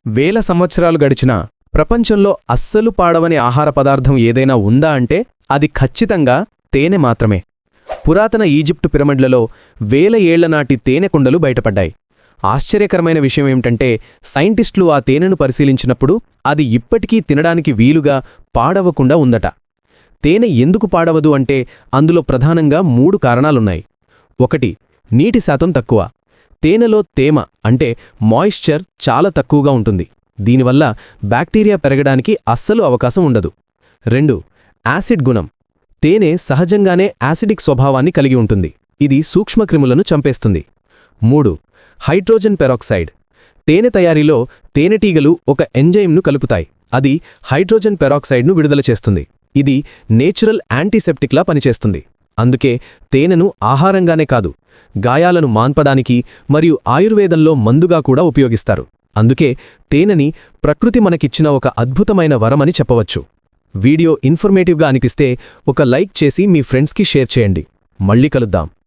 వేల సంవత్సరాలు గడిచినా ప్రపంచంలో అస్సలు పాడవని ఆహార పదార్థం ఏదైనా ఉందా అంటే అది ఖచ్చితంగా తేనె మాత్రమే. పురాతన ఈజిప్టు పిరమిడ్లలో వేల ఏళ్లనాటి తేనె కుండలు బయటపడ్డాయి. ఆశ్చర్యకరమైన విషయమేమిటంటే సైంటిస్టులు ఆ తేనెను పరిశీలించినప్పుడు అది ఇప్పటికీ తినడానికి వీలుగా పాడవకుండా ఉందట. తేనె ఎందుకు పాడవదు అంటే అందులో ప్రధానంగా 3 కారణాలున్నాయి. 1. నీటి శాతం తక్కువ. తేనెలో తేమ అంటే మాయిశ్చర్ చాలా తక్కువగా ఉంటుంది. దీనివల్ల బ్యాక్టీరియా పెరగడానికి అస్సలు అవకాశం ఉండదు. 2. యాసిడ్ గుణం. తేనె సహజంగానే యాసిడిక్ స్వభావాన్ని కలిగి ఉంటుంది. ఇది సూక్ష్మక్రిములను చంపేస్తుంది. 3. Hydrogen peroxide. తేనె తయారీలో తేనెటీగలు ఒక ఎంజైమ్ను కలుపుతాయి. అది హైడ్రోజన్ పెరాక్సైడ్ను విడుదల చేస్తుంది. ఇది నేచురల్ యాంటీసెప్టిక్లా పనిచేస్తుంది. అందుకే తేనెను ఆహారంగానే కాదు, గాయాలను మాన్పడానికి మరియు ఆయుర్వేదంలో మందుగా కూడా ఉపయోగిస్తారు. అందుకే తేనెని ప్రకృతి మనకిచ్చిన ఒక అద్భుతమైన వరమని చెప్పవచ్చు. వీడియో ఇన్ఫర్మేటివ్గా అనిపిస్తే ఒక లైక్ చేసి మీ ఫ్రెండ్స్కి షేర్ చేయండి. మళ్ళీ కలుద్దాం.